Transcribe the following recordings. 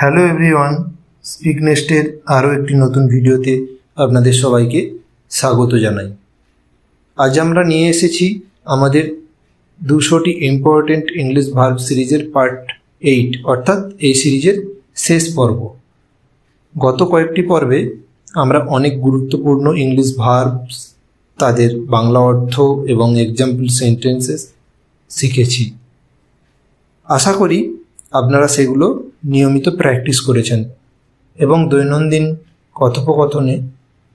Hello everyone, speak নেস্টের আরও একটি নতুন ভিডিওতে আপনাদের সবাইকে স্বাগত জানাই। আজ আমরা নিয়ে এসেছি আমাদের 200টি ইম্পর্টেন্ট ইংলিশ ভার্ব সিরিজের পার্ট 8, অর্থাৎ এই সিরিজের শেষ পর্ব। গত কয়েকটি পর্বে আমরা অনেক গুরুত্বপূর্ণ ইংলিশ ভার্বস, তাদের বাংলা অর্থ এবং এক্সাম্পল সেন্টেন্সেস শিখেছি। আশা করি আপনারা সেগুলো নিয়মিত প্র্যাকটিস করেছেন এবং দৈনন্দিন কথোপকথনে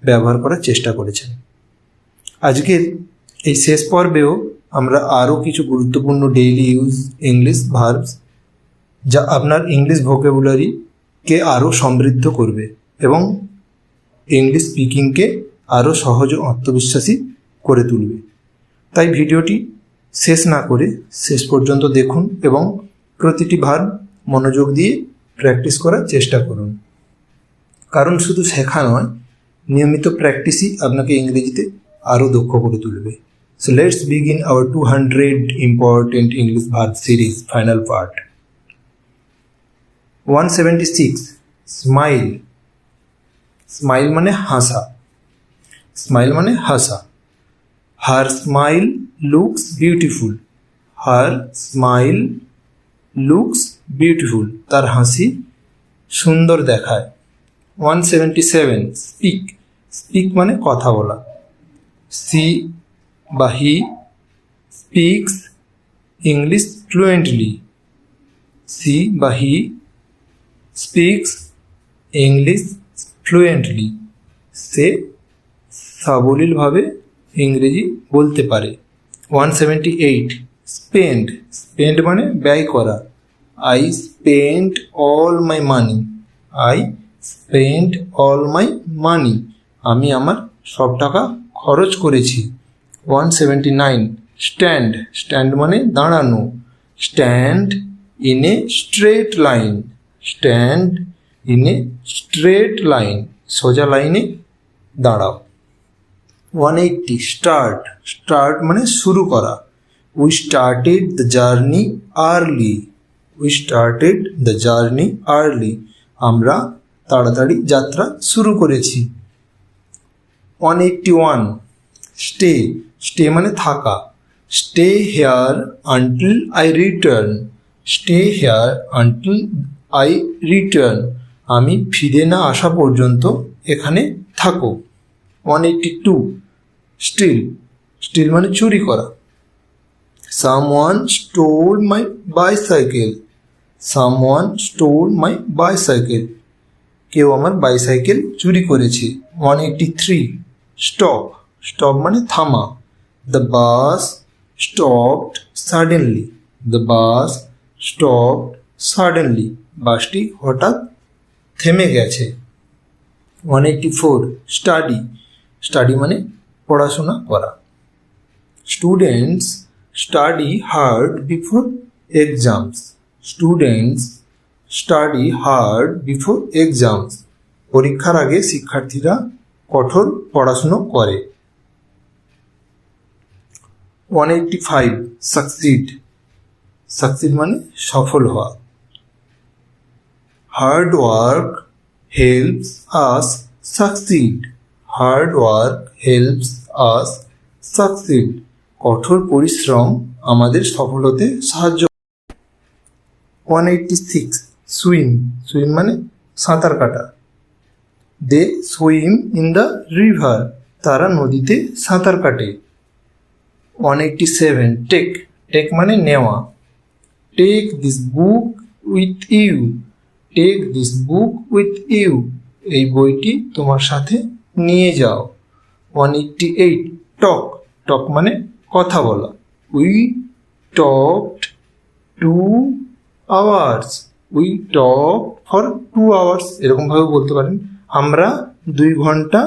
ব্যবহার করার চেষ্টা করেছেন। আজকের এই শেষ পর্বেও আমরা আরও কিছু গুরুত্বপূর্ণ ডেইলি ইউজ ইংলিশ ভার্বস, যা আপনার ইংলিশ ভোকাবুলারিকে আরও সমৃদ্ধ করবে এবং ইংলিশ স্পিকিংকে আরও সহজ ও আত্মবিশ্বাসী করে তুলবে। তাই ভিডিওটি শেষ না করে শেষ পর্যন্ত দেখুন এবং প্রতিটি ভার্ব মনোযোগ দিয়ে প্র্যাকটিস করার চেষ্টা করুন, কারণ শুধু শেখা নয়, নিয়মিত প্র্যাকটিসই আপনাকে ইংরেজিতে আরও দক্ষ করে তুলবে। So let's begin our 200 important English verb series final part. 176 smile. Smile মানে হাসা। স্মাইল মানে হাসা। Her smile looks beautiful. Her smile looks beautiful, তার হাসি সুন্দর দেখায়। 177 স্পিক। স্পিক মানে কথা বলা। সি বা he speaks English fluently. She বা হি স্পিক্স ইংলিশ ফ্লুয়েন্টলি, সে সাবলীলভাবে ইংরেজি বলতে পারে। 178 স্পেন্ড। স্পেন্ড মানে ব্যয় করা। I spend all my money. I spend all my money, আমি আমার সব টাকা খরচ করেছি। 179 স্ট্যান্ড। স্ট্যান্ড মানে দাঁড়ানো। Stand in a straight line. Stand in a straight line, সোজা লাইনে দাঁড়াও। 180 স্টার্ট। স্টার্ট মানে শুরু করা। We started the journey early. We started the journey early. আমরা তাড়াতাড়ি যাত্রা শুরু করেছি। 181 স্টে। স্টে মানে থাকা। Stay here until I return. Stay here until I return, আমি ফিরে না আসা পর্যন্ত এখানে থাকো। 182 স্টিল। স্টিল মানে চুরি করা। Someone stole my bicycle. Someone stole my bicycle. কেউ আমার বাইসাইকেল চুরি করেছে। 183 স্টপ। স্টপ মানে থামা। The bus stopped suddenly. The bus stopped suddenly. বাসটি হঠাৎ থেমে গেছে। 184 স্টাডি। স্টাডি মানে পড়াশোনা করা। Students study hard before exams. Students study hard before exams. পরীক্ষার আগে শিক্ষার্থীরা কঠোর পড়াশোনা করে। 185 succeed. Succeed মানে সফল হওয়া। Hard work helps us succeed. Hard work helps us succeed. কঠোর পরিশ্রম আমাদের সফল হতে সাহায্য। 186 সুইম। সুইম মানে সাঁতার কাটা। They swim in the river, তারা নদীতে সাঁতার কাটে। 187 টেক। টেক মানে নেওয়া। Take this book with you. Take this book with you, এই বইটি তোমার সাথে নিয়ে যাও। 188 টক। টক মানে কথা বলা। We talked 2 hours. We talk for 2 hours, এরকমভাবে বলতে পারেন, আমরা 2 ঘন্টা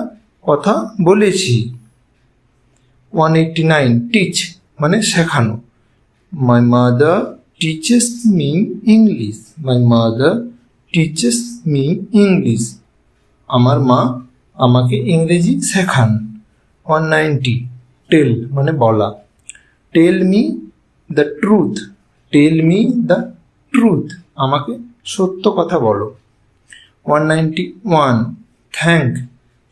কথা বলেছি। 189 টিচ মানে শেখানো। My mother teaches me English. My mother teaches me English, আমার মা আমাকে ইংরেজি শেখান। 190 টেল মানে বলা। Tell me the truth. Tell me the truth, আমাকে সত্য কথা বলো। 191 থ্যাঙ্ক,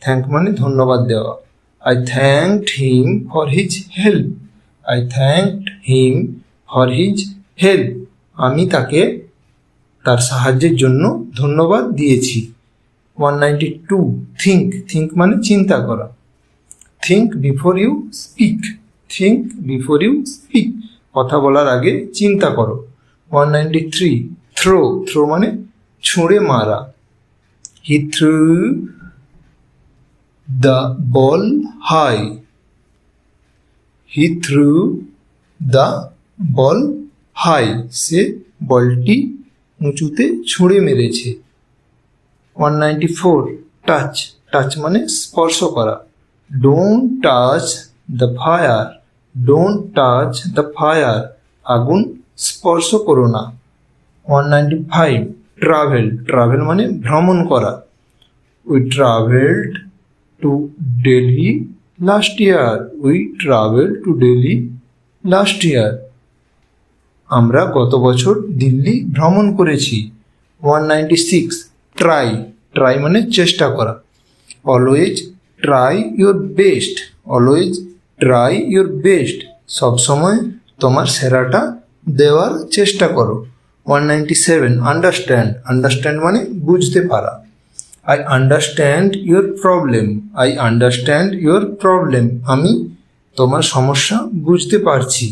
থ্যাঙ্ক মানে ধন্যবাদ দেওয়া। I thanked him for his help. I thanked him for his help. আমি তাকে তার সাহায্যের জন্য ধন্যবাদ দিয়েছি। 192 থিঙ্ক, থিঙ্ক মানে চিন্তা করা। Think before you speak, think before you speak, কথা বলার আগে চিন্তা করো। 193 থ্রো, থ্রো মানে ছুঁড়ে মারা। He threw the ball high. He threw the ball high. সে বলটি উঁচুতে ছুঁড়ে মেরেছে। 194 টাচ, টাচ মানে স্পর্শ করা। Don't touch the fire. Don't touch the fire. আগুন স্পর্শ করো না। 195 ট্রাভেল, ট্রাভেল মানে ভ্রমণ করা। We traveled to Delhi last year. We traveled to Delhi last year. আমরা গত বছর দিল্লি ভ্রমণ করেছি। 196 ট্রাই, ট্রাই মানে চেষ্টা করা। Always try your best, always try your best, সবসময় তোমার সেরাটা দেওয়ার চেষ্টা করো। 197 আন্ডারস্ট্যান্ড, আন্ডারস্ট্যান্ড মানে বুঝতে পারা। I understand your problem. I understand your problem. আমি তোমার সমস্যা বুঝতে পারছি।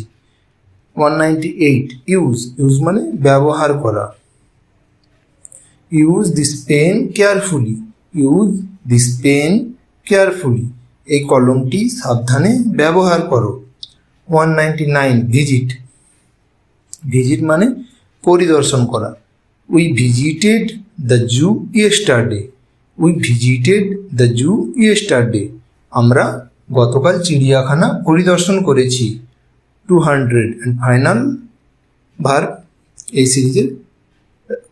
198 ইউজ, ইউজ মানে ব্যবহার করা। Use this pen carefully, use this pen carefully, এই কলমটি সাবধানে ব্যবহার করো। 199 ভিজিট, ভিজিট মানে পরিদর্শন করা। We visited the zoo yesterday. We visited the zoo yesterday, আমরা গতকাল চিড়িয়াখানা পরিদর্শন করেছি। 200 অ্যান্ড ফাইনাল ভার্ব এই সিরিজের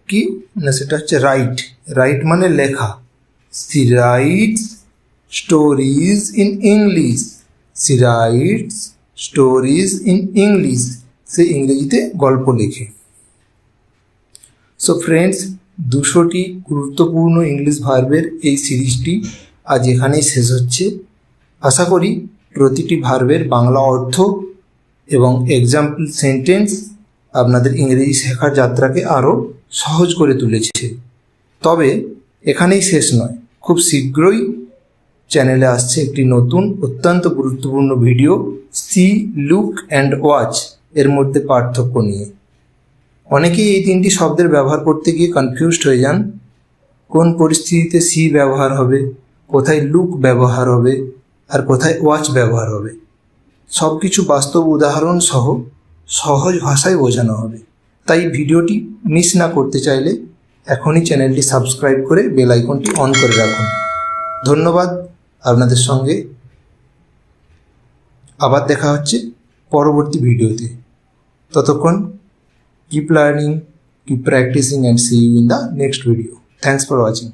কি না সেটা হচ্ছে রাইট। রাইট মানে লেখা। She writes stories in English, she writes stories in English, সে ইংরেজিতে গল্প লেখে। সো ফ্রেন্ডস, 200টি গুরুত্বপূর্ণ ইংলিশ ভার্বের এই সিরিজটি আজ এখানেই শেষ হচ্ছে। আশা করি প্রতিটি ভার্বের বাংলা অর্থ এবং এক্সাম্পল সেন্টেন্স আপনাদের ইংরেজি শেখার যাত্রাকে আরও সহজ করে তুলেছে। তবে এখানেই শেষ নয়, খুব শীঘ্রই চ্যানেলে আসছে একটি নতুন অত্যন্ত গুরুত্বপূর্ণ video, see, look and watch এর মধ্যে পার্থক্য নিয়ে। অনেকেই এই তিনটি শব্দের ব্যবহার করতে গিয়ে কনফিউজড হয়ে যান। কোন পরিস্থিতিতে সি ব্যবহার হবে, কোথায় লুক ব্যবহার হবে, আর কোথায় ওয়াচ ব্যবহার হবে। সব কিছু বাস্তব উদাহরণ সহ সহজ ভাষায় বোঝানো হবে। তাই ভিডিওটি মিস না করতে চাইলে এখনই চ্যানেলটি সাবস্ক্রাইব করে বেল আইকনটি অন করে রাখুন। ধন্যবাদ আপনাদের সঙ্গে। আবার দেখা হচ্ছে পরবর্তী ভিডিওতে। ততক্ষণ keep learning, keep practicing, and see you in the next video. Thanks for watching.